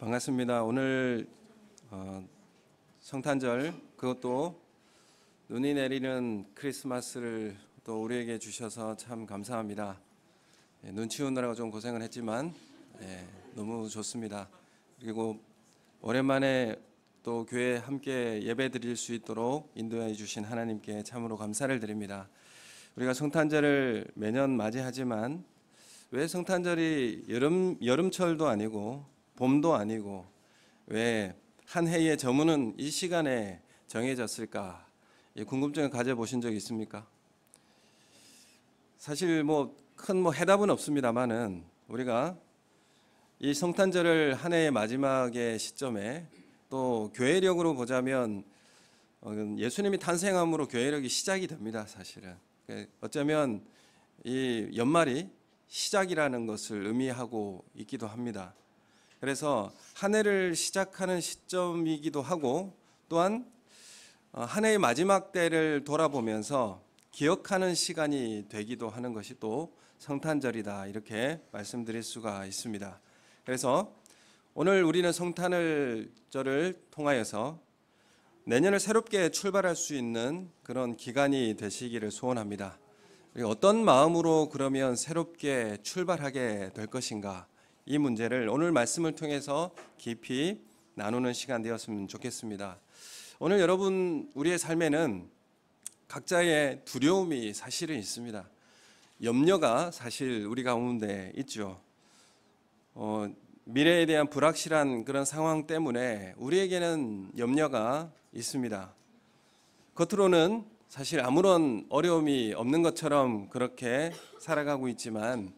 반갑습니다. 오늘 성탄절, 그것도 눈이 내리는 크리스마스를 또 우리에게 주셔서 참 감사합니다. 눈 치우느라고 좀 고생을 했지만 너무 좋습니다. 그리고 오랜만에 또 교회에 함께 예배 드릴 수 있도록 인도해 주신 하나님께 참으로 감사를 드립니다. 우리가 성탄절을 매년 맞이하지만 왜 성탄절이 여름철도 아니고 봄도 아니고 왜 한 해에 저무는 이 시간에 정해졌을까? 궁금증을 가져보신 적 있습니까? 사실 큰 해답은 없습니다만은 우리가 이 성탄절을 한 해의 마지막의 시점에 또 교회력으로 보자면 예수님이 탄생함으로 교회력이 시작이 됩니다. 사실은 어쩌면 이 연말이 시작이라는 것을 의미하고 있기도 합니다. 그래서 한 해를 시작하는 시점이기도 하고 또한 한 해의 마지막 때를 돌아보면서 기억하는 시간이 되기도 하는 것이 또 성탄절이다, 이렇게 말씀드릴 수가 있습니다. 그래서 오늘 우리는 성탄절을 통하여서 내년을 새롭게 출발할 수 있는 그런 기간이 되시기를 소원합니다. 어떤 마음으로 그러면 새롭게 출발하게 될 것인가, 이 문제를 오늘 말씀을 통해서 깊이 나누는 시간 되었으면 좋겠습니다. 오늘 여러분, 우리의 삶에는 각자의 두려움이 사실은 있습니다. 염려가 사실 우리 가운데 있죠. 미래에 대한 불확실한 그런 상황 때문에 우리에게는 염려가 있습니다. 겉으로는 사실 아무런 어려움이 없는 것처럼 그렇게 살아가고 있지만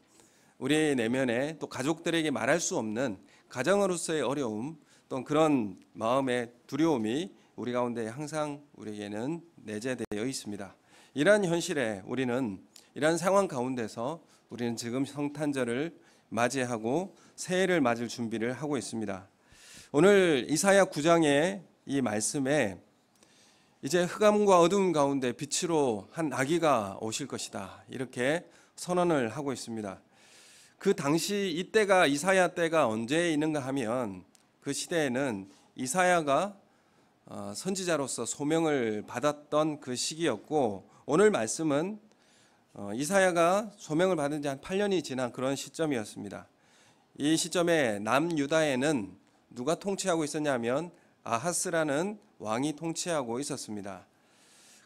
우리의 내면에 또 가족들에게 말할 수 없는 가정으로서의 어려움, 또 그런 마음의 두려움이 우리 가운데 항상 우리에게는 내재되어 있습니다. 이러한 현실에 우리는, 이러한 상황 가운데서 우리는 지금 성탄절을 맞이하고 새해를 맞을 준비를 하고 있습니다. 오늘 이사야 9장의 이 말씀에 이제 흑암과 어두움 가운데 빛으로 한 아기가 오실 것이다, 이렇게 선언을 하고 있습니다. 그 당시 이때가, 이사야 때가 언제 있는가 하면 그 시대에는 이사야가 선지자로서 소명을 받았던 그 시기였고, 오늘 말씀은 이사야가 소명을 받은 지 한 8년이 지난 그런 시점이었습니다. 이 시점에 남유다에는 누가 통치하고 있었냐면 아하스라는 왕이 통치하고 있었습니다.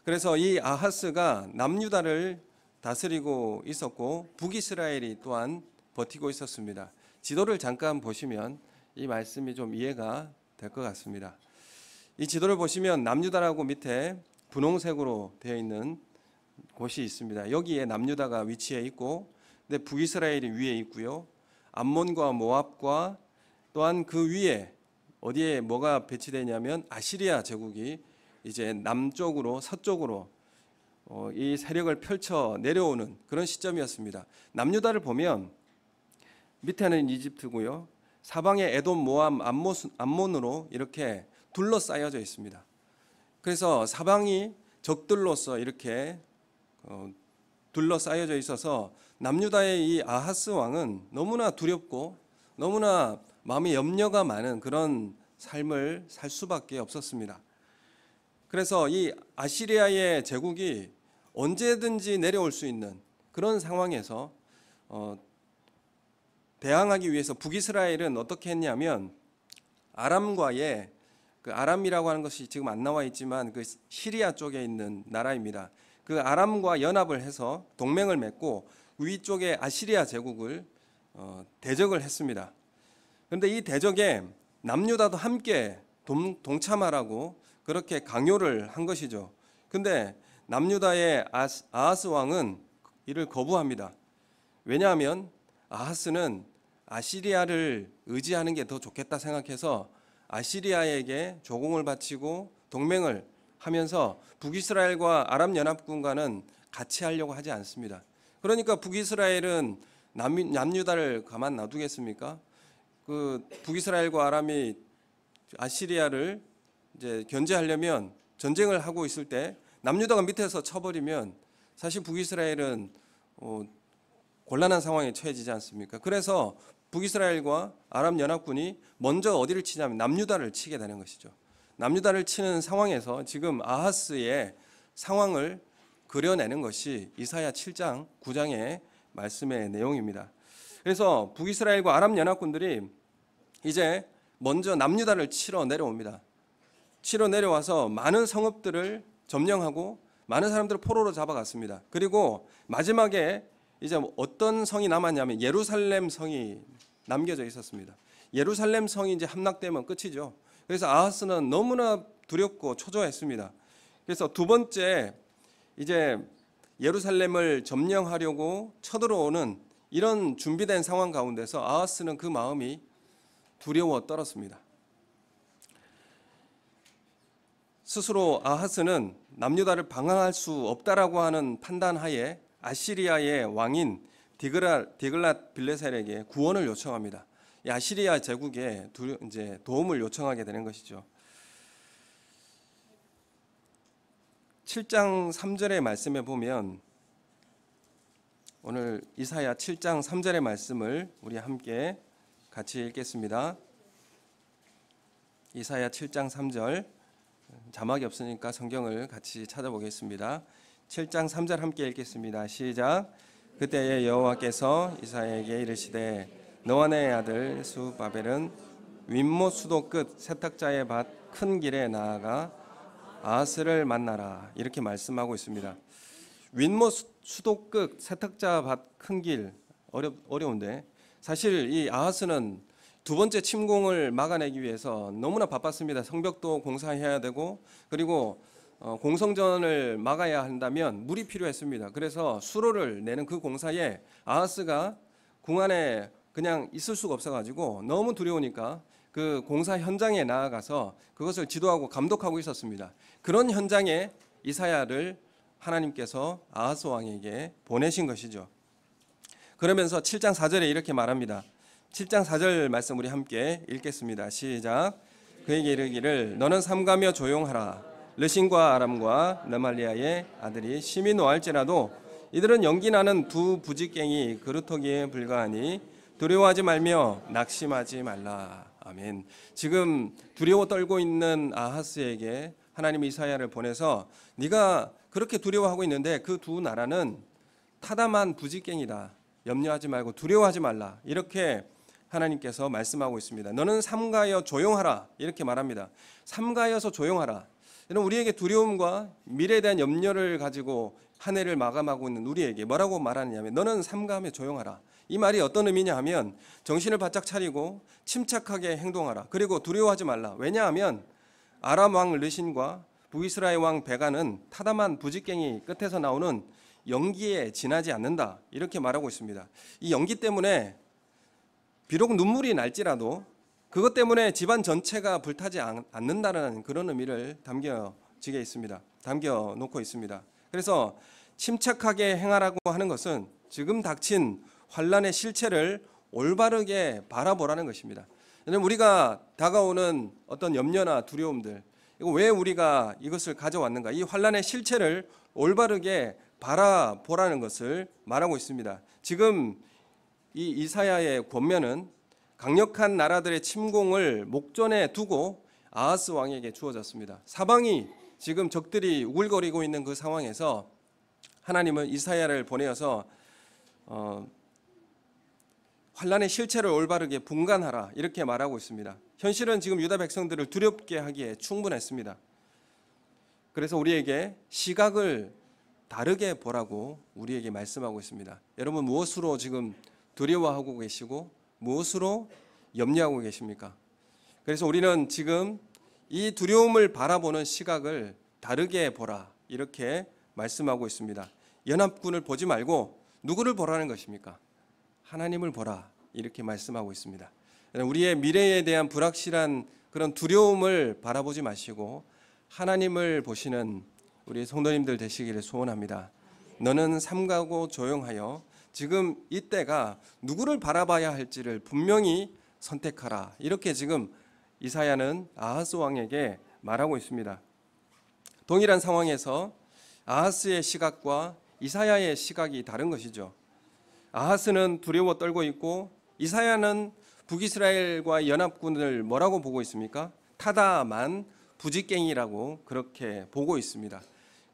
그래서 이 아하스가 남유다를 다스리고 있었고 북이스라엘이 또한 버티고 있었습니다. 지도를 잠깐 보시면 이 말씀이 좀 이해가 될 것 같습니다. 이 지도를 보시면 남유다라고 밑에 분홍색으로 되어 있는 곳이 있습니다. 여기에 남유다가 위치해 있고, 근데 북이스라엘이 위에 있고요. 암몬과 모압과 또한 그 위에 어디에 뭐가 배치되냐면 아시리아 제국이 이제 남쪽으로 서쪽으로 이 세력을 펼쳐 내려오는 그런 시점이었습니다. 남유다를 보면 밑에는 이집트고요. 사방에 에돔, 모압, 암몬으로 이렇게 둘러싸여져 있습니다. 그래서 사방이 적들로서 이렇게 둘러싸여져 있어서 남유다의 이 아하스 왕은 너무나 두렵고 너무나 마음에 염려가 많은 그런 삶을 살 수밖에 없었습니다. 그래서 이 아시리아의 제국이 언제든지 내려올 수 있는 그런 상황에서 대항하기 위해서 북이스라엘은 어떻게 했냐면 아람과의, 그 아람이라고 하는 것이 지금 안 나와 있지만 그 시리아 쪽에 있는 나라입니다. 그 아람과 연합을 해서 동맹을 맺고 위쪽에 아시리아 제국을 대적을 했습니다. 그런데 이 대적에 남유다도 함께 동참하라고 그렇게 강요를 한 것이죠. 근데 남유다의 아하스 왕은 이를 거부합니다. 왜냐하면 아하스는 아시리아를 의지하는 게 더 좋겠다 생각해서 아시리아에게 조공을 바치고 동맹을 하면서 북이스라엘과 아랍연합군과는 같이 하려고 하지 않습니다. 그러니까 북이스라엘은 남유다를 가만 놔두겠습니까? 그 북이스라엘과 아람이 아시리아를 이제 견제하려면 전쟁을 하고 있을 때 남유다가 밑에서 쳐버리면 사실 북이스라엘은 곤란한 상황에 처해지지 않습니까? 그래서 북이스라엘과 아람 연합군이 먼저 어디를 치냐면 남유다를 치게 되는 것이죠. 남유다를 치는 상황에서 지금 아하스의 상황을 그려내는 것이 이사야 7장 9장의 말씀의 내용입니다. 그래서 북이스라엘과 아람 연합군들이 이제 먼저 남유다를 치러 내려옵니다. 치러 내려와서 많은 성읍들을 점령하고 많은 사람들을 포로로 잡아갔습니다. 그리고 마지막에 이제 어떤 성이 남았냐면 예루살렘 성이 남겨져 있었습니다. 예루살렘 성이 이제 함락되면 끝이죠. 그래서 아하스는 너무나 두렵고 초조했습니다. 그래서 두 번째 이제 예루살렘을 점령하려고 쳐들어오는 이런 준비된 상황 가운데서 아하스는 그 마음이 두려워 떨었습니다. 스스로 아하스는 남유다를 방어할 수 없다라고 하는 판단하에 아시리아의 왕인 디글랏 빌레셀에게 구원을 요청합니다. 이 아시리아 제국에 이제 도움을 요청하게 되는 것이죠. 7장 3절의 말씀에 보면 오늘 이사야 7장 3절의 말씀을 우리 함께 같이 읽겠습니다. 이사야 7장 3절, 자막이 없으니까 성경을 같이 찾아보겠습니다. 7장 3절 함께 읽겠습니다. 시작. 그때에 여호와께서 이사야에게 이르시되 너와 내 아들 스룹바벨은 윗못 수도 끝 세탁자의 밭 큰 길에 나아가 아하스를 만나라, 이렇게 말씀하고 있습니다. 윗못 수도 끝 세탁자 밭 큰 길, 어려운데 사실 이 아하스는 두 번째 침공을 막아내기 위해서 너무나 바빴습니다. 성벽도 공사해야 되고 그리고 공성전을 막아야 한다면 물이 필요했습니다. 그래서 수로를 내는 그 공사에 아하스가 궁 안에 그냥 있을 수가 없어가지고 너무 두려우니까 그 공사 현장에 나아가서 그것을 지도하고 감독하고 있었습니다. 그런 현장에 이사야를 하나님께서 아하스 왕에게 보내신 것이죠. 그러면서 7장 4절에 이렇게 말합니다. 7장 4절 말씀 우리 함께 읽겠습니다. 시작. 그에게 이르기를 너는 삼가며 조용하라. 르신과 아람과 르말리아의 아들이 심히 노할지라도 이들은 연기나는 두 부지깽이 그루터기에 불과하니 두려워하지 말며 낙심하지 말라. 아멘. 지금 두려워 떨고 있는 아하스에게 하나님 이사야를 보내서 네가 그렇게 두려워하고 있는데 그 두 나라는 타담한 부지깽이다. 염려하지 말고 두려워하지 말라. 이렇게 하나님께서 말씀하고 있습니다. 너는 삼가여 조용하라, 이렇게 말합니다. 삼가여서 조용하라. 여러분, 우리에게 두려움과 미래에 대한 염려를 가지고 한 해를 마감하고 있는 우리에게 뭐라고 말하느냐면 너는 삼가하며 조용하라. 이 말이 어떤 의미냐 하면 정신을 바짝 차리고 침착하게 행동하라. 그리고 두려워하지 말라. 왜냐하면 아람 왕 르신과 북이스라엘 왕 베가는 타담한 부지깽이 끝에서 나오는 연기에 지나지 않는다, 이렇게 말하고 있습니다. 이 연기 때문에 비록 눈물이 날지라도 그것 때문에 집안 전체가 불타지 않는다는 그런 의미를 담겨 놓고 있습니다. 그래서 침착하게 행하라고 하는 것은 지금 닥친 환란의 실체를 올바르게 바라보라는 것입니다. 우리가 다가오는 어떤 염려나 두려움들, 왜 우리가 이것을 가져왔는가, 이 환란의 실체를 올바르게 바라보라는 것을 말하고 있습니다. 지금 이 이사야의 권면은 강력한 나라들의 침공을 목전에 두고 아하스 왕에게 주어졌습니다. 사방이 지금 적들이 우글거리고 있는 그 상황에서 하나님은 이사야를 보내어서 환란의 실체를 올바르게 분간하라, 이렇게 말하고 있습니다. 현실은 지금 유다 백성들을 두렵게 하기에 충분했습니다. 그래서 우리에게 시각을 다르게 보라고 우리에게 말씀하고 있습니다. 여러분, 무엇으로 지금 두려워하고 계시고 무엇으로 염려하고 계십니까? 그래서 우리는 지금 이 두려움을 바라보는 시각을 다르게 보라, 이렇게 말씀하고 있습니다. 연합군을 보지 말고 누구를 보라는 것입니까? 하나님을 보라, 이렇게 말씀하고 있습니다. 우리의 미래에 대한 불확실한 그런 두려움을 바라보지 마시고 하나님을 보시는 우리 성도님들 되시기를 소원합니다. 너는 삼가고 조용하여 지금 이때가 누구를 바라봐야 할지를 분명히 선택하라, 이렇게 지금 이사야는 아하스 왕에게 말하고 있습니다. 동일한 상황에서 아하스의 시각과 이사야의 시각이 다른 것이죠. 아하스는 두려워 떨고 있고 이사야는 북이스라엘과 연합군을 뭐라고 보고 있습니까? 타다만 부직갱이라고 그렇게 보고 있습니다.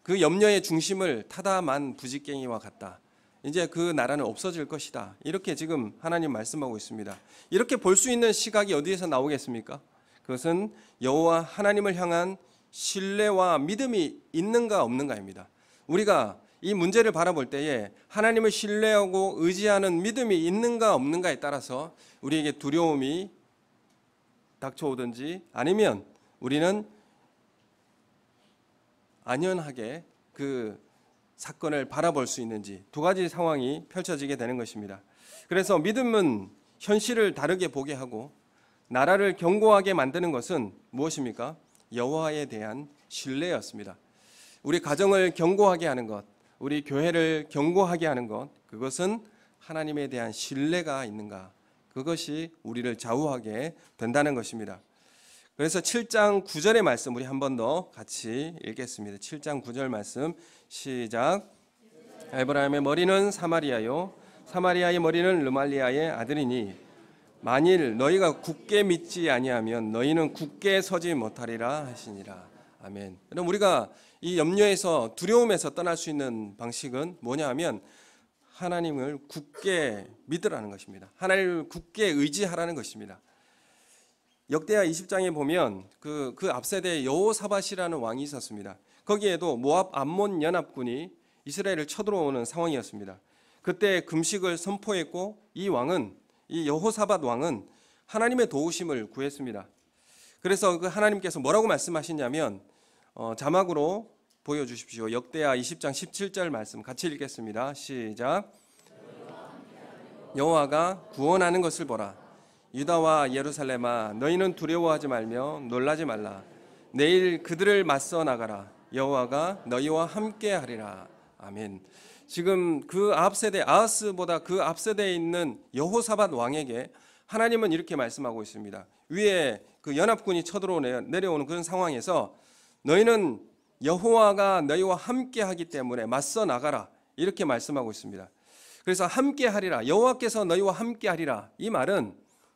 그 염려의 중심을 타다만 부직갱이와 같다. 이제 그 나라는 없어질 것이다. 이렇게 지금 하나님 말씀하고 있습니다. 이렇게 볼 수 있는 시각이 어디에서 나오겠습니까? 그것은 여호와 하나님을 향한 신뢰와 믿음이 있는가 없는가입니다. 우리가 이 문제를 바라볼 때에 하나님을 신뢰하고 의지하는 믿음이 있는가 없는가에 따라서 우리에게 두려움이 닥쳐오든지 아니면 우리는 안연하게 그 사건을 바라볼 수 있는지 두 가지 상황이 펼쳐지게 되는 것입니다. 그래서 믿음은 현실을 다르게 보게 하고 나라를 견고하게 만드는 것은 무엇입니까? 여호와에 대한 신뢰였습니다. 우리 가정을 견고하게 하는 것, 우리 교회를 견고하게 하는 것, 그것은 하나님에 대한 신뢰가 있는가? 그것이 우리를 좌우하게 된다는 것입니다. 그래서 7장 9절의 말씀 우리 한 번 더 같이 읽겠습니다. 7장 9절 말씀 시작. 에브라임의 머리는 사마리아요 사마리아의 머리는 르말리아의 아들이니 만일 너희가 굳게 믿지 아니하면 너희는 굳게 서지 못하리라 하시니라. 아멘. 그럼 우리가 이 염려에서 두려움에서 떠날 수 있는 방식은 뭐냐 하면 하나님을 굳게 믿으라는 것입니다. 하나님을 굳게 의지하라는 것입니다. 역대하 20장에 보면 그 앞세대에 여호사밧이라는 왕이 있었습니다. 거기에도 모압 암몬 연합군이 이스라엘을 쳐들어오는 상황이었습니다. 그때 금식을 선포했고 이 여호사밧 왕은 하나님의 도우심을 구했습니다. 그래서 그 하나님께서 뭐라고 말씀하시냐면 자막으로 보여주십시오. 역대하 20장 17절 말씀 같이 읽겠습니다. 시작. 여호와가 구원하는 것을 보라. 유다와 예루살렘아 너희는 두려워하지 말며 놀라지 말라. 내일 그들을 맞서 나가라. 여호와가 너희와 함께 하리라. 아멘. 지금 그 앞세대 아하스보다 그 앞세대에 있는 여호사밧 왕에게 하나님은 이렇게 말씀하고 있습니다. 위에 그 연합군이 쳐들어 내려오는 그런 상황에서 너희는 여호와가 너희와 함께 하기 때문에 맞서 나가라. 이렇게 말씀하고 있습니다. 그래서 함께 하리라. 여호와께서 너희와 함께 하리라. 이 말은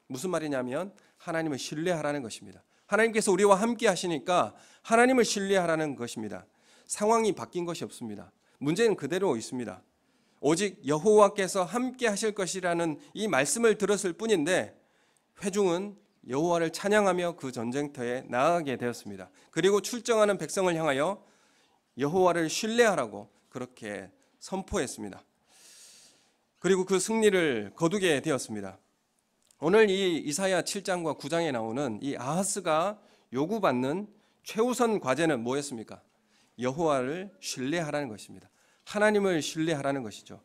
무슨 말이냐면 하나님을 신뢰하라는 것입니다. 하나님께서 우리와 함께 하시니까 하나님을 신뢰하라는 것입니다. 상황이 바뀐 것이 없습니다. 문제는 그대로 있습니다. 오직 여호와께서 함께 하실 것이라는 이 말씀을 들었을 뿐인데 회중은 여호와를 찬양하며 그 전쟁터에 나아가게 되었습니다. 그리고 출정하는 백성을 향하여 여호와를 신뢰하라고 그렇게 선포했습니다. 그리고 그 승리를 거두게 되었습니다. 오늘 이 이사야 7장과 9장에 나오는 이 아하스가 요구받는 최우선 과제는 뭐였습니까? 여호와를 신뢰하라는 것입니다. 하나님을 신뢰하라는 것이죠.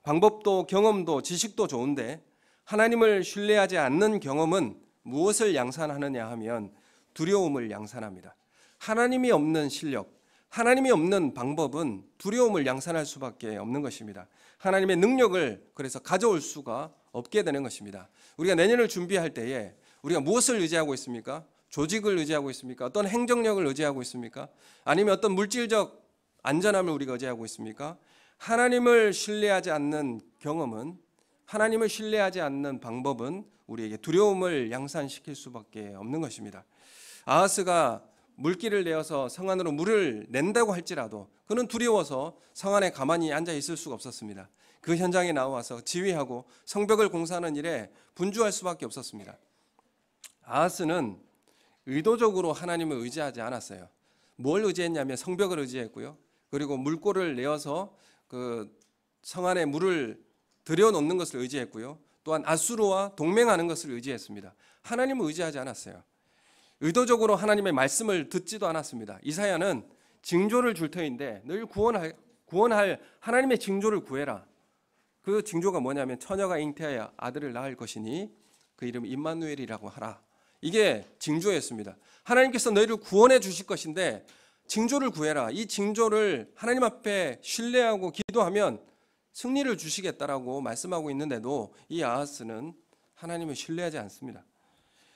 방법도 경험도 지식도 좋은데 하나님을 신뢰하지 않는 경험은 무엇을 양산하느냐 하면 두려움을 양산합니다. 하나님이 없는 실력, 하나님이 없는 방법은 두려움을 양산할 수밖에 없는 것입니다. 하나님의 능력을 그래서 가져올 수가 없게 되는 것입니다. 우리가 내년을 준비할 때에 우리가 무엇을 의지하고 있습니까? 조직을 의지하고 있습니까? 어떤 행정력을 의지하고 있습니까? 아니면 어떤 물질적 안전함을 우리가 의지하고 있습니까? 하나님을 신뢰하지 않는 경험은, 하나님을 신뢰하지 않는 방법은 우리에게 두려움을 양산시킬 수밖에 없는 것입니다. 아하스가 물길을 내어서 성 안으로 물을 낸다고 할지라도 그는 두려워서 성 안에 가만히 앉아 있을 수가 없었습니다. 그 현장에 나와서 지휘하고 성벽을 공사하는 일에 분주할 수밖에 없었습니다. 아하스는 의도적으로 하나님을 의지하지 않았어요. 뭘 의지했냐면 성벽을 의지했고요. 그리고 물꼬를 내어서 그 성 안에 물을 들여놓는 것을 의지했고요. 또한 아수르와 동맹하는 것을 의지했습니다. 하나님을 의지하지 않았어요. 의도적으로 하나님의 말씀을 듣지도 않았습니다. 이사야는 징조를 줄 터인데 너희를 구원할 하나님의 징조를 구해라. 그 징조가 뭐냐면 처녀가 잉태하여 아들을 낳을 것이니 그 이름 임마누엘이라고 하라. 이게 징조였습니다. 하나님께서 너희를 구원해 주실 것인데 징조를 구해라. 이 징조를 하나님 앞에 신뢰하고 기도하면 승리를 주시겠다라고 말씀하고 있는데도 이 아하스는 하나님을 신뢰하지 않습니다.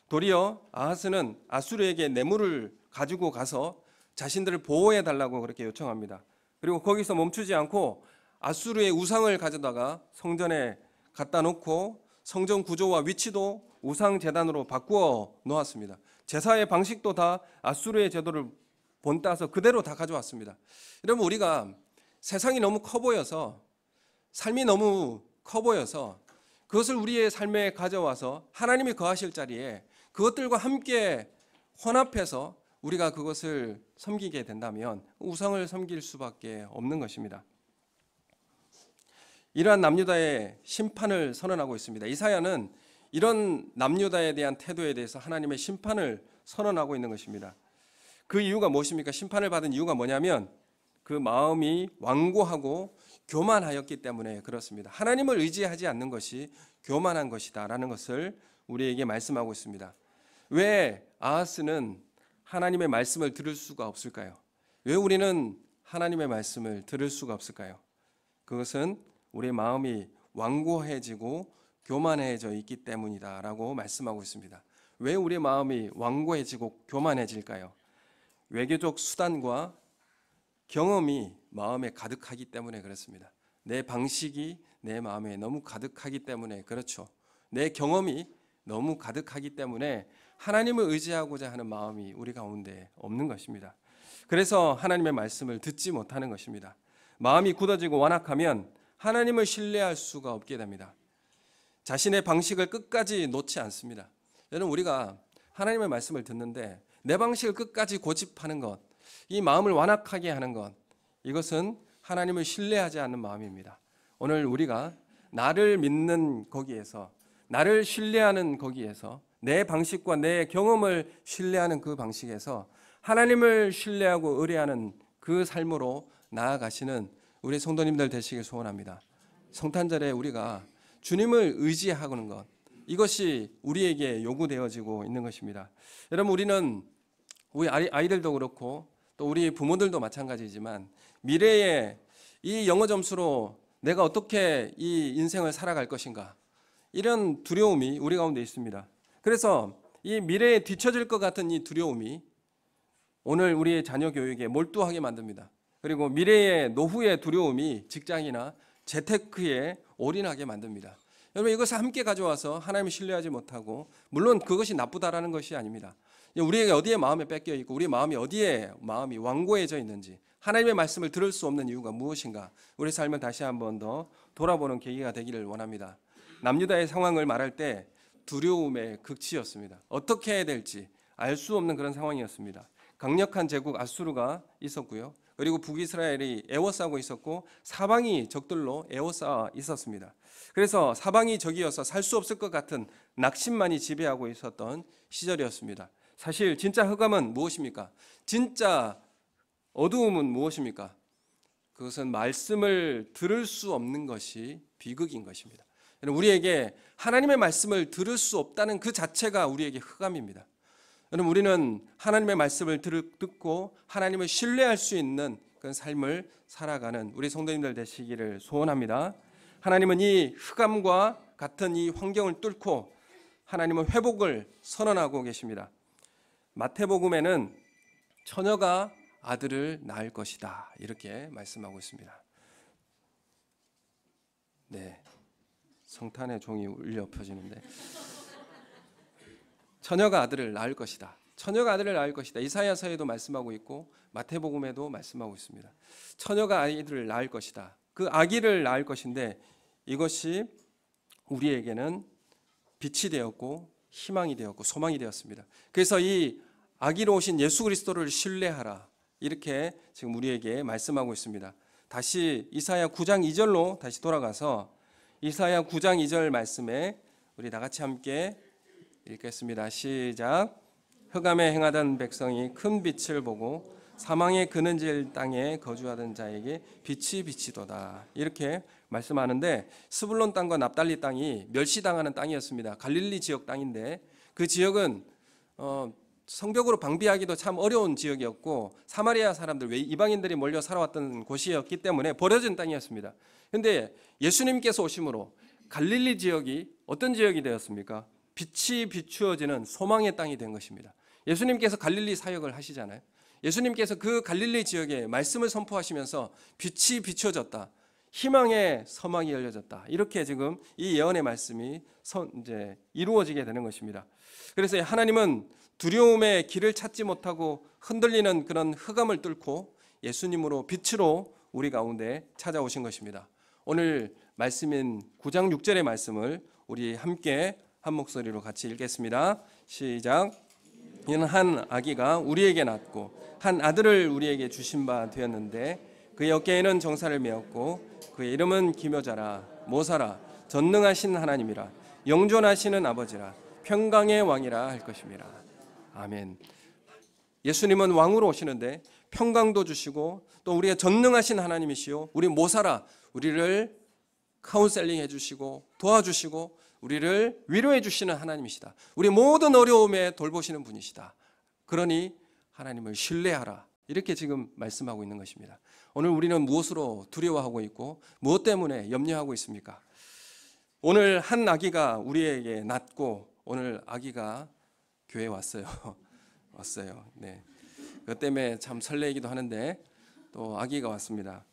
도리어 아하스는 아수르에게 뇌물을 가지고 가서 자신들을 보호해 달라고 그렇게 요청합니다. 그리고 거기서 멈추지 않고 아수르의 우상을 가져다가 성전에 갖다 놓고 성전 구조와 위치도 우상 제단으로 바꾸어 놓았습니다. 제사의 방식도 다 아수르의 제도를 본따서 그대로 다 가져왔습니다. 여러분, 우리가 세상이 너무 커 보여서, 삶이 너무 커 보여서 그것을 우리의 삶에 가져와서 하나님이 거하실 자리에 그것들과 함께 혼합해서 우리가 그것을 섬기게 된다면 우상을 섬길 수밖에 없는 것입니다. 이러한 남유다의 심판을 선언하고 있습니다. 이사야는 이런 남유다에 대한 태도에 대해서 하나님의 심판을 선언하고 있는 것입니다. 그 이유가 무엇입니까? 심판을 받은 이유가 뭐냐면 그 마음이 완고하고 교만하였기 때문에 그렇습니다. 하나님을 의지하지 않는 것이 교만한 것이다라는 것을 우리에게 말씀하고 있습니다. 왜 아하스는 하나님의 말씀을 들을 수가 없을까요? 왜 우리는 하나님의 말씀을 들을 수가 없을까요? 그것은 우리의 마음이 완고해지고 교만해져 있기 때문이다라고 말씀하고 있습니다. 왜 우리의 마음이 완고해지고 교만해질까요? 외교적 수단과 경험이 마음에 가득하기 때문에 그렇습니다. 내 방식이 내 마음에 너무 가득하기 때문에 그렇죠. 내 경험이 너무 가득하기 때문에 하나님을 의지하고자 하는 마음이 우리 가운데 없는 것입니다. 그래서 하나님의 말씀을 듣지 못하는 것입니다. 마음이 굳어지고 완악하면 하나님을 신뢰할 수가 없게 됩니다. 자신의 방식을 끝까지 놓지 않습니다. 여러분, 우리가 하나님의 말씀을 듣는데 내 방식을 끝까지 고집하는 것, 이 마음을 완악하게 하는 것, 이것은 하나님을 신뢰하지 않는 마음입니다. 오늘 우리가 나를 믿는 거기에서, 나를 신뢰하는 거기에서, 내 방식과 내 경험을 신뢰하는 그 방식에서 하나님을 신뢰하고 의뢰하는 그 삶으로 나아가시는 우리 성도님들 되시길 소원합니다. 성탄절에 우리가 주님을 의지하는 것, 이것이 우리에게 요구되어지고 있는 것입니다. 여러분, 우리는 우리 아이들도 그렇고 또 우리 부모들도 마찬가지지만 미래에 이 영어 점수로 내가 어떻게 이 인생을 살아갈 것인가, 이런 두려움이 우리 가운데 있습니다. 그래서 이 미래에 뒤처질 것 같은 이 두려움이 오늘 우리의 자녀 교육에 몰두하게 만듭니다. 그리고 미래의 노후의 두려움이 직장이나 재테크에 올인하게 만듭니다. 여러분, 이것을 함께 가져와서 하나님을 신뢰하지 못하고, 물론 그것이 나쁘다라는 것이 아닙니다. 우리에게 어디에 마음이 뺏겨 있고 우리 마음이 어디에 마음이 완고해져 있는지, 하나님의 말씀을 들을 수 없는 이유가 무엇인가, 우리 삶을 다시 한번 더 돌아보는 계기가 되기를 원합니다. 남유다의 상황을 말할 때 두려움의 극치였습니다. 어떻게 해야 될지 알 수 없는 그런 상황이었습니다. 강력한 제국 아수르가 있었고요. 그리고 북이스라엘이 에워싸고 있었고 사방이 적들로 에워싸 있었습니다. 그래서 사방이 적이어서 살 수 없을 것 같은 낙심만이 지배하고 있었던 시절이었습니다. 사실 진짜 흑암은 무엇입니까? 진짜 어두움은 무엇입니까? 그것은 말씀을 들을 수 없는 것이 비극인 것입니다. 우리에게 하나님의 말씀을 들을 수 없다는 그 자체가 우리에게 흑암입니다. 여러분, 우리는 하나님의 말씀을 듣고 하나님을 신뢰할 수 있는 그런 삶을 살아가는 우리 성도님들 되시기를 소원합니다. 하나님은 이 흑암과 같은 이 환경을 뚫고 하나님은 회복을 선언하고 계십니다. 마태복음에는 처녀가 아들을 낳을 것이다, 이렇게 말씀하고 있습니다. 네, 성탄의 종이 울려 펴지는데 처녀가 아들을 낳을 것이다. 처녀가 아들을 낳을 것이다. 이사야서에도 말씀하고 있고 마태복음에도 말씀하고 있습니다. 처녀가 아이들을 낳을 것이다. 그 아기를 낳을 것인데 이것이 우리에게는 빛이 되었고 희망이 되었고 소망이 되었습니다. 그래서 이 아기로 오신 예수 그리스도를 신뢰하라, 이렇게 지금 우리에게 말씀하고 있습니다. 다시 이사야 9장 2절로 다시 돌아가서 이사야 9장 2절 말씀에 우리 다 같이 함께 읽겠습니다. 시작. 흑암에 행하던 백성이 큰 빛을 보고 사망의 그늘질 땅에 거주하던 자에게 빛이 비치도다, 이렇게 말씀하는데, 스불론 땅과 납달리 땅이 멸시당하는 땅이었습니다. 갈릴리 지역 땅인데 그 지역은 성벽으로 방비하기도 참 어려운 지역이었고 사마리아 사람들, 이방인들이 몰려 살아왔던 곳이었기 때문에 버려진 땅이었습니다. 그런데 예수님께서 오심으로 갈릴리 지역이 어떤 지역이 되었습니까? 빛이 비추어지는 소망의 땅이 된 것입니다. 예수님께서 갈릴리 사역을 하시잖아요. 예수님께서 그 갈릴리 지역에 말씀을 선포하시면서 빛이 비춰졌다, 희망의 서막이 열려졌다. 이렇게 지금 이 예언의 말씀이 이제 이루어지게 되는 것입니다. 그래서 하나님은 두려움의 길을 찾지 못하고 흔들리는 그런 흑암을 뚫고 예수님으로 빛으로 우리 가운데 찾아오신 것입니다. 오늘 말씀인 9장 6절의 말씀을 우리 함께 한 목소리로 같이 읽겠습니다. 시작. 이는 한 아기가 우리에게 낳고 한 아들을 우리에게 주신 바 되었는데 그의 어깨에는 정사를 메었고 그의 이름은 기묘자라 모사라 전능하신 하나님이라 영존하시는 아버지라 평강의 왕이라 할 것입니다. 아멘. 예수님은 왕으로 오시는데 평강도 주시고 또 우리의 전능하신 하나님이시요 우리 모사라 우리를 카운셀링 해주시고 도와주시고 우리를 위로해 주시는 하나님이시다. 우리 모든 어려움에 돌보시는 분이시다. 그러니 하나님을 신뢰하라. 이렇게 지금 말씀하고 있는 것입니다. 오늘 우리는 무엇으로 두려워하고 있고 무엇 때문에 염려하고 있습니까? 오늘 한 아기가 우리에게 낳고 오늘 아기가 교회에 왔어요. 왔어요. 네. 그것 때문에 참 설레이기도 하는데 또 아기가 왔습니다.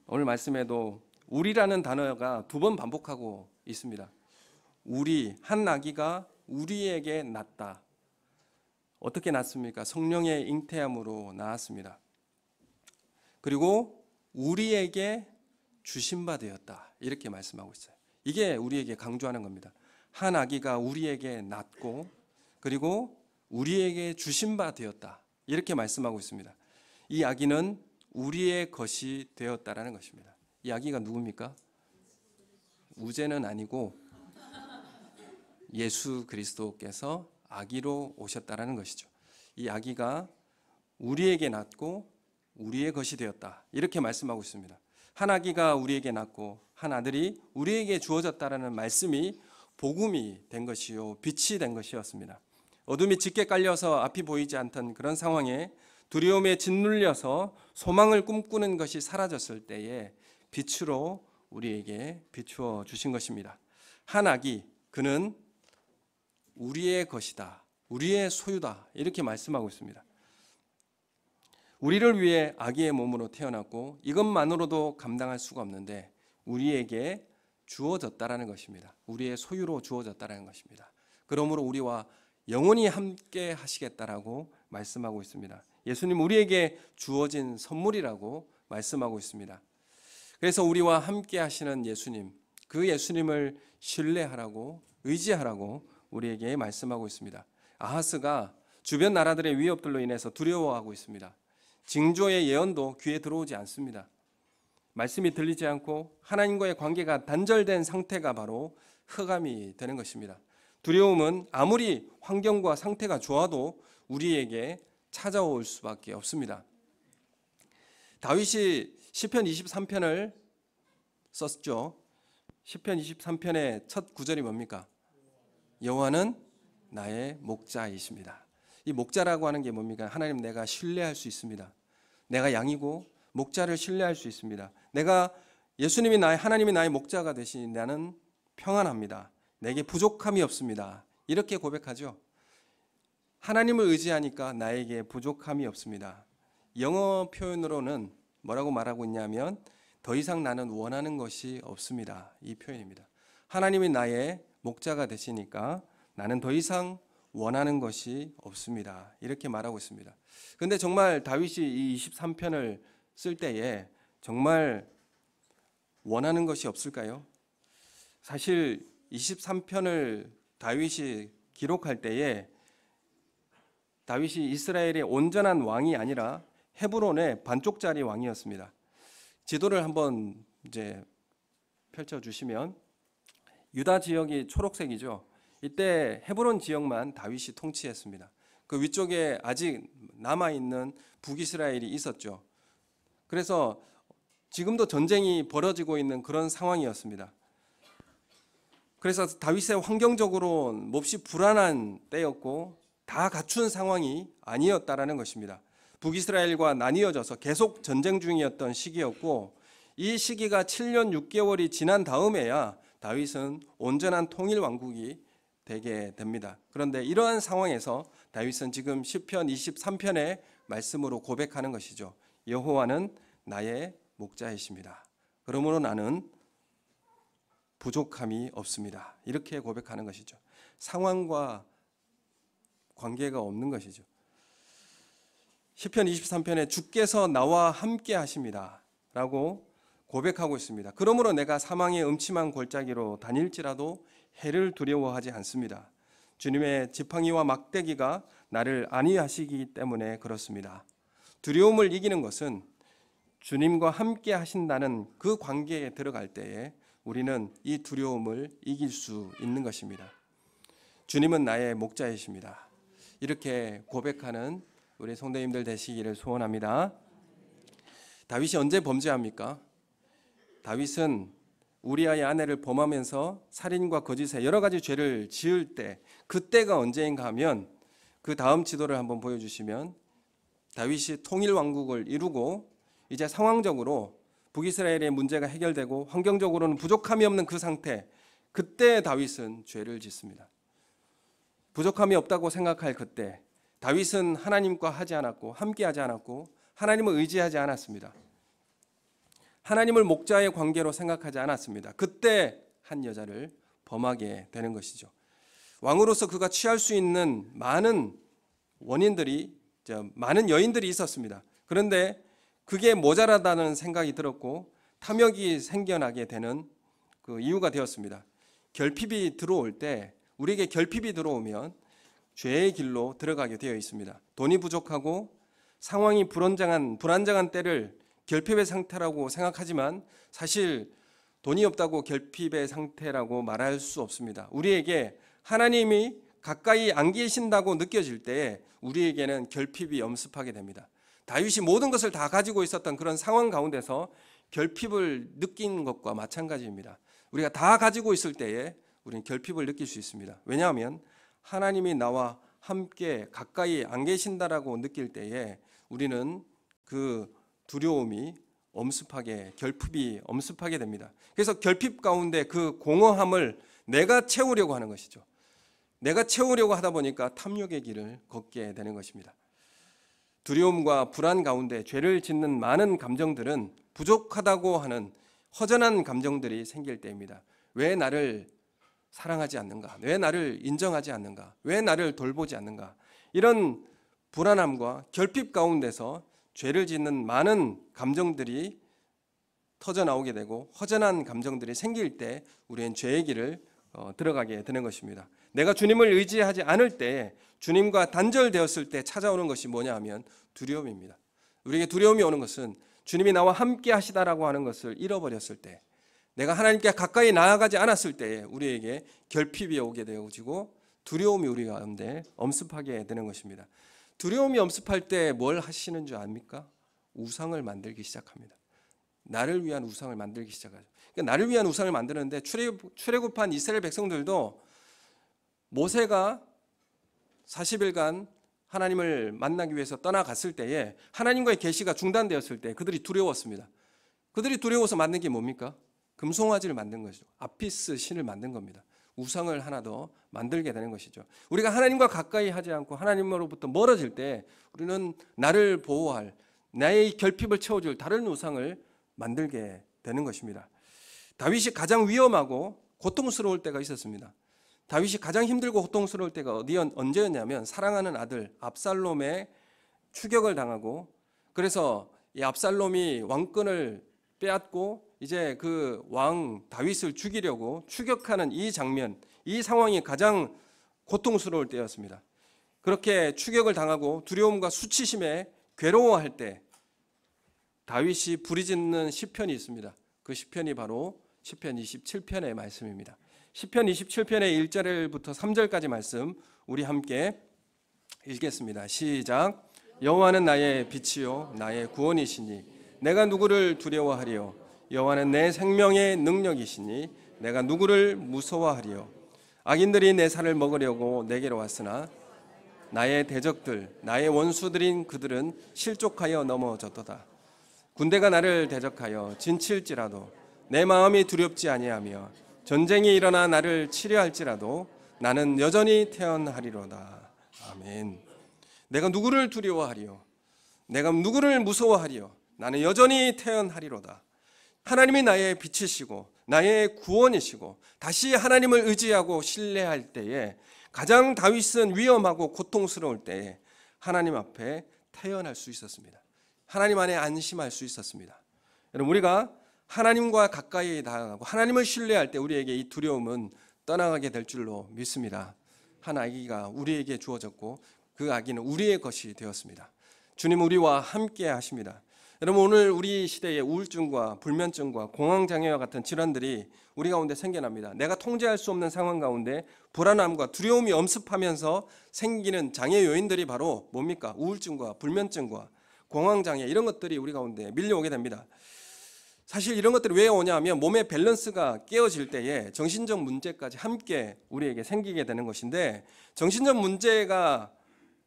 오늘 말씀에도 우리라는 단어가 2번 반복하고 있습니다. 우리, 한 아기가 우리에게 낳았다. 어떻게 낳습니까? 성령의 잉태함으로 낳았습니다. 그리고 우리에게 주신 바 되었다. 이렇게 말씀하고 있어요. 이게 우리에게 강조하는 겁니다. 한 아기가 우리에게 낳고 그리고 우리에게 주신 바 되었다. 이렇게 말씀하고 있습니다. 이 아기는 우리의 것이 되었다라는 것입니다. 이 아기가 누굽니까? 우제는 아니고 예수 그리스도께서 아기로 오셨다라는 것이죠. 이 아기가 우리에게 낳고 우리의 것이 되었다. 이렇게 말씀하고 있습니다. 한 아기가 우리에게 낳고 한 아들이 우리에게 주어졌다라는 말씀이 복음이 된 것이요 빛이 된 것이었습니다. 어둠이 짙게 깔려서 앞이 보이지 않던 그런 상황에 두려움에 짓눌려서 소망을 꿈꾸는 것이 사라졌을 때에 빛으로 우리에게 비추어 주신 것입니다. 한 아기, 그는 우리의 것이다. 우리의 소유다. 이렇게 말씀하고 있습니다. 우리를 위해 아기의 몸으로 태어났고 이것만으로도 감당할 수가 없는데 우리에게 주어졌다라는 것입니다. 우리의 소유로 주어졌다라는 것입니다. 그러므로 우리와 영원히 함께 하시겠다라고 말씀하고 있습니다. 예수님 우리에게 주어진 선물이라고 말씀하고 있습니다. 그래서 우리와 함께 하시는 예수님, 그 예수님을 신뢰하라고 의지하라고 우리에게 말씀하고 있습니다. 아하스가 주변 나라들의 위협들로 인해서 두려워하고 있습니다. 징조의 예언도 귀에 들어오지 않습니다. 말씀이 들리지 않고 하나님과의 관계가 단절된 상태가 바로 흑암이 되는 것입니다. 두려움은 아무리 환경과 상태가 좋아도 우리에게 찾아올 수밖에 없습니다. 다윗이 시편 23편을 썼죠. 시편 23편의 첫 구절이 뭡니까? 여호와는 나의 목자이십니다. 이 목자라고 하는 게 뭡니까? 하나님 내가 신뢰할 수 있습니다. 내가 양이고 목자를 신뢰할 수 있습니다. 내가 예수님이 하나님이 나의 목자가 되시니 나는 평안합니다. 내게 부족함이 없습니다. 이렇게 고백하죠. 하나님을 의지하니까 나에게 부족함이 없습니다. 영어 표현으로는 뭐라고 말하고 있냐면 더 이상 나는 원하는 것이 없습니다. 이 표현입니다. 하나님이 나의 목자가 되시니까 나는 더 이상 원하는 것이 없습니다. 이렇게 말하고 있습니다. 그런데 정말 다윗이 이 23편을 쓸 때에 정말 원하는 것이 없을까요? 사실 23편을 다윗이 기록할 때에 다윗이 이스라엘의 온전한 왕이 아니라 헤브론의 반쪽짜리 왕이었습니다. 지도를 한번 이제 펼쳐 주시면 유다 지역이 초록색이죠. 이때 헤브론 지역만 다윗이 통치했습니다. 그 위쪽에 아직 남아있는 북이스라엘이 있었죠. 그래서 지금도 전쟁이 벌어지고 있는 그런 상황이었습니다. 그래서 다윗의 환경적으로 몹시 불안한 때였고 다 갖춘 상황이 아니었다라는 것입니다. 북이스라엘과 나뉘어져서 계속 전쟁 중이었던 시기였고 이 시기가 7년 6개월이 지난 다음에야 다윗은 온전한 통일 왕국이 되게 됩니다. 그런데 이러한 상황에서 다윗은 지금 시편 23편의 말씀으로 고백하는 것이죠. 여호와는 나의 목자이십니다. 그러므로 나는 부족함이 없습니다. 이렇게 고백하는 것이죠. 상황과 관계가 없는 것이죠. 시편 23편에 주께서 나와 함께 하십니다 라고 고백하고 있습니다. 그러므로 내가 사망의 음침한 골짜기로 다닐지라도 해를 두려워하지 않습니다. 주님의 지팡이와 막대기가 나를 안위하시기 때문에 그렇습니다. 두려움을 이기는 것은 주님과 함께 하신다는 그 관계에 들어갈 때에 우리는 이 두려움을 이길 수 있는 것입니다. 주님은 나의 목자이십니다. 이렇게 고백하는 우리 성도님들 되시기를 소원합니다. 다윗이 언제 범죄합니까? 다윗은 우리아의 아내를 범하면서 살인과 거짓에 여러 가지 죄를 지을 때, 그때가 언제인가 하면 그 다음 지도를 한번 보여주시면 다윗이 통일 왕국을 이루고 이제 상황적으로 북이스라엘의 문제가 해결되고 환경적으로는 부족함이 없는 그 상태, 그때 다윗은 죄를 짓습니다. 부족함이 없다고 생각할 그때 다윗은 하나님과 하지 않았고 함께 하지 않았고 하나님을 의지하지 않았습니다. 하나님을 목자의 관계로 생각하지 않았습니다. 그때 한 여자를 범하게 되는 것이죠. 왕으로서 그가 취할 수 있는 많은 많은 여인들이 있었습니다. 그런데 그게 모자라다는 생각이 들었고 탐욕이 생겨나게 되는 그 이유가 되었습니다. 결핍이 들어올 때, 우리에게 결핍이 들어오면 죄의 길로 들어가게 되어 있습니다. 돈이 부족하고 상황이 불안정한 때를 결핍의 상태라고 생각하지만 사실 돈이 없다고 결핍의 상태라고 말할 수 없습니다. 우리에게 하나님이 가까이 안 계신다고 느껴질 때에 우리에게는 결핍이 엄습하게 됩니다. 다윗이 모든 것을 다 가지고 있었던 그런 상황 가운데서 결핍을 느낀 것과 마찬가지입니다. 우리가 다 가지고 있을 때에 우리는 결핍을 느낄 수 있습니다. 왜냐하면 하나님이 나와 함께 가까이 안 계신다라고 느낄 때에 우리는 그 두려움이 결핍이 엄습하게 됩니다. 그래서 결핍 가운데 그 공허함을 내가 채우려고 하는 것이죠. 내가 채우려고 하다 보니까 탐욕의 길을 걷게 되는 것입니다. 두려움과 불안 가운데 죄를 짓는 많은 감정들은 부족하다고 하는 허전한 감정들이 생길 때입니다. 왜 나를 사랑하지 않는가? 왜 나를 인정하지 않는가? 왜 나를 돌보지 않는가? 이런 불안함과 결핍 가운데서 죄를 짓는 많은 감정들이 터져 나오게 되고 허전한 감정들이 생길 때 우리는 죄의 길을 들어가게 되는 것입니다. 내가 주님을 의지하지 않을 때, 주님과 단절되었을 때 찾아오는 것이 뭐냐 하면 두려움입니다. 우리에게 두려움이 오는 것은 주님이 나와 함께 하시다라고 하는 것을 잃어버렸을 때, 내가 하나님께 가까이 나아가지 않았을 때에 우리에게 결핍이 오게 되어지고 두려움이 우리 가운데 엄습하게 되는 것입니다. 두려움이 엄습할 때 뭘 하시는 줄 압니까? 우상을 만들기 시작합니다. 나를 위한 우상을 만들기 시작하죠. 그러니까 나를 위한 우상을 만드는데 출애굽한 이스라엘 백성들도 모세가 40일간 하나님을 만나기 위해서 떠나갔을 때에 하나님과의 계시가 중단되었을 때 그들이 두려웠습니다. 그들이 두려워서 만든 게 뭡니까? 금송아지를 만든 것이죠. 아피스 신을 만든 겁니다. 우상을 하나 더 만들게 되는 것이죠. 우리가 하나님과 가까이 하지 않고 하나님으로부터 멀어질 때 우리는 나를 보호할, 나의 결핍을 채워줄 다른 우상을 만들게 되는 것입니다. 다윗이 가장 위험하고 고통스러울 때가 있었습니다. 다윗이 가장 힘들고 고통스러울 때가 언제였냐면 사랑하는 아들 압살롬의 추격을 당하고, 그래서 이 압살롬이 왕권을 빼앗고 이제 그 왕 다윗을 죽이려고 추격하는 이 장면, 이 상황이 가장 고통스러울 때였습니다. 그렇게 추격을 당하고 두려움과 수치심에 괴로워할 때 다윗이 부르짖는 시편이 있습니다. 그 시편이 바로 시편 27편의 말씀입니다. 시편 27편의 1절부터 3절까지 말씀 우리 함께 읽겠습니다. 시작. 여호와는 나의 빛이요 나의 구원이시니 내가 누구를 두려워하리요? 여호와는 내 생명의 능력이시니 내가 누구를 무서워하리요? 악인들이 내 살을 먹으려고 내게로 왔으나 나의 대적들, 나의 원수들인 그들은 실족하여 넘어졌도다. 군대가 나를 대적하여 진칠지라도 내 마음이 두렵지 아니하며 전쟁이 일어나 나를 치려할지라도 나는 여전히 태어나리로다. 아멘. 내가 누구를 두려워하리요? 내가 누구를 무서워하리요? 나는 여전히 태어나리로다. 하나님이 나의 빛이시고 나의 구원이시고 다시 하나님을 의지하고 신뢰할 때에 가장 다윗은 위험하고 고통스러울 때에 하나님 앞에 태어날 수 있었습니다. 하나님 안에 안심할 수 있었습니다. 여러분, 우리가 하나님과 가까이 다가가고 하나님을 신뢰할 때 우리에게 이 두려움은 떠나가게 될 줄로 믿습니다. 한 아기가 우리에게 주어졌고 그 아기는 우리의 것이 되었습니다. 주님 우리와 함께 하십니다. 여러분, 오늘 우리 시대의 우울증과 불면증과 공황장애와 같은 질환들이 우리 가운데 생겨납니다. 내가 통제할 수 없는 상황 가운데 불안함과 두려움이 엄습하면서 생기는 장애 요인들이 바로 뭡니까? 우울증과 불면증과 공황장애, 이런 것들이 우리 가운데 밀려오게 됩니다. 사실 이런 것들이 왜 오냐면 몸의 밸런스가 깨어질 때에 정신적 문제까지 함께 우리에게 생기게 되는 것인데, 정신적 문제가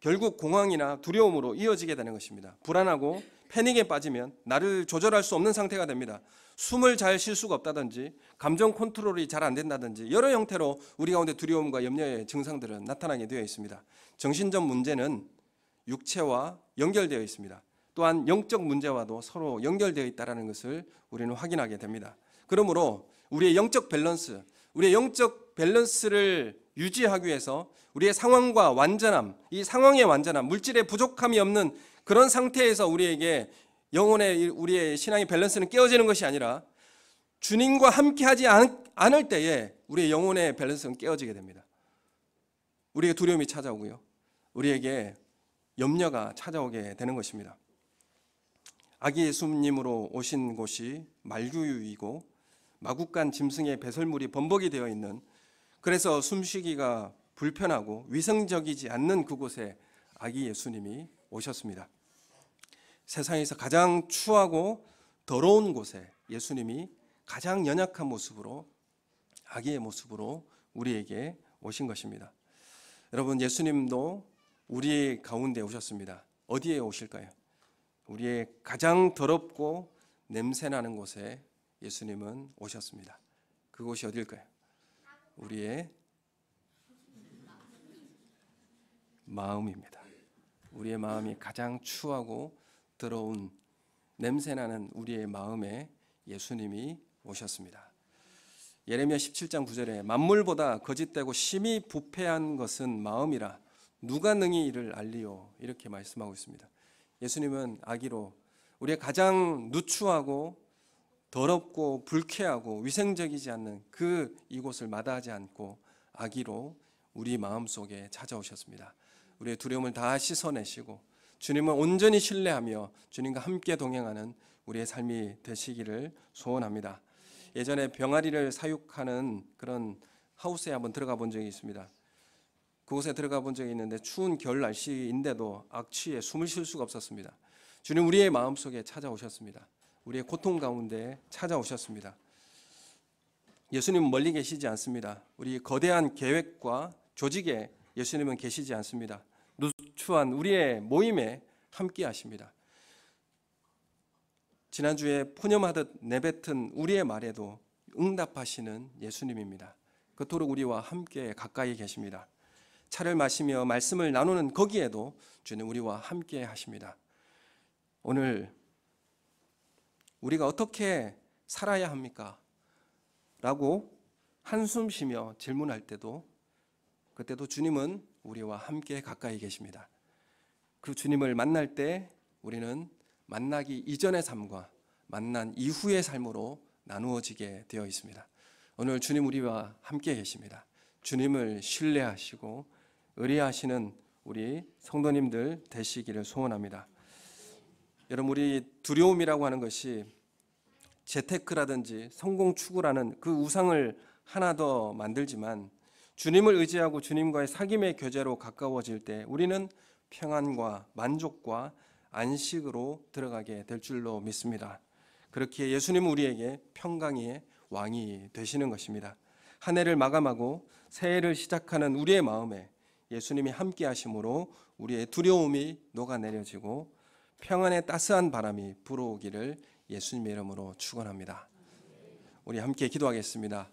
결국 공황이나 두려움으로 이어지게 되는 것입니다. 불안하고 패닉에 빠지면 나를 조절할 수 없는 상태가 됩니다. 숨을 잘 쉴 수가 없다든지 감정 컨트롤이 잘 안 된다든지 여러 형태로 우리 가운데 두려움과 염려의 증상들은 나타나게 되어 있습니다. 정신적 문제는 육체와 연결되어 있습니다. 또한 영적 문제와도 서로 연결되어 있다는 것을 우리는 확인하게 됩니다. 그러므로 우리의 영적 밸런스를 유지하기 위해서 우리의 상황과 완전함, 이 상황의 완전함, 물질의 부족함이 없는 그런 상태에서 우리에게 영혼의 우리의 신앙의 밸런스는 깨어지는 것이 아니라 주님과 함께하지 않을 때에 우리의 영혼의 밸런스는 깨어지게 됩니다. 우리에게 두려움이 찾아오고요, 우리에게 염려가 찾아오게 되는 것입니다. 아기 예수님으로 오신 곳이 말구유이고 마국간 짐승의 배설물이 범벅이 되어 있는, 그래서 숨쉬기가 불편하고 위생적이지 않는 그곳에 아기 예수님이 오셨습니다. 세상에서 가장 추하고 더러운 곳에 예수님이 가장 연약한 모습으로, 아기의 모습으로 우리에게 오신 것입니다. 여러분, 예수님도 우리 가운데 오셨습니다. 어디에 오실까요? 우리의 가장 더럽고 냄새나는 곳에 예수님은 오셨습니다. 그곳이 어딜까요? 우리의 마음입니다. 우리의 마음이 가장 추하고 더러운 냄새나는 우리의 마음에 예수님이 오셨습니다. 예레미야 17장 9절에 만물보다 거짓되고 심히 부패한 것은 마음이라 누가 능히 이를 알리요, 이렇게 말씀하고 있습니다. 예수님은 아기로 우리의 가장 누추하고 더럽고 불쾌하고 위생적이지 않는 이곳을 마다하지 않고 아기로 우리 마음속에 찾아오셨습니다. 우리의 두려움을 다 씻어내시고 주님을 온전히 신뢰하며 주님과 함께 동행하는 우리의 삶이 되시기를 소원합니다. 예전에 병아리를 사육하는 그런 하우스에 한번 들어가 본 적이 있습니다. 그곳에 들어가 본 적이 있는데 추운 겨울 날씨인데도 악취에 숨을 쉴 수가 없었습니다. 주님 우리의 마음속에 찾아오셨습니다. 우리의 고통 가운데 찾아오셨습니다. 예수님은 멀리 계시지 않습니다. 우리 거대한 계획과 조직에 예수님은 계시지 않습니다. 누추한 우리의 모임에 함께 하십니다. 지난주에 푸념하듯 내뱉은 우리의 말에도 응답하시는 예수님입니다. 그토록 우리와 함께 가까이 계십니다. 차를 마시며 말씀을 나누는 거기에도 주님 우리와 함께 하십니다. 오늘 우리가 어떻게 살아야 합니까? 라고 한숨 쉬며 질문할 때도, 그때도 주님은 우리와 함께 가까이 계십니다. 그 주님을 만날 때 우리는 만나기 이전의 삶과 만난 이후의 삶으로 나누어지게 되어 있습니다. 오늘 주님 우리와 함께 계십니다. 주님을 신뢰하시고 의뢰하시는 우리 성도님들 되시기를 소원합니다. 여러분, 우리 두려움이라고 하는 것이 재테크라든지 성공 추구라는 그 우상을 하나 더 만들지만, 주님을 의지하고 주님과의 사귐의 교제로 가까워질 때 우리는 평안과 만족과 안식으로 들어가게 될 줄로 믿습니다. 그렇게 예수님은 우리에게 평강의 왕이 되시는 것입니다. 한 해를 마감하고 새해를 시작하는 우리의 마음에 예수님이 함께 하심으로 우리의 두려움이 녹아내려지고 평안의 따스한 바람이 불어오기를 예수님의 이름으로 축원합니다. 우리 함께 기도하겠습니다.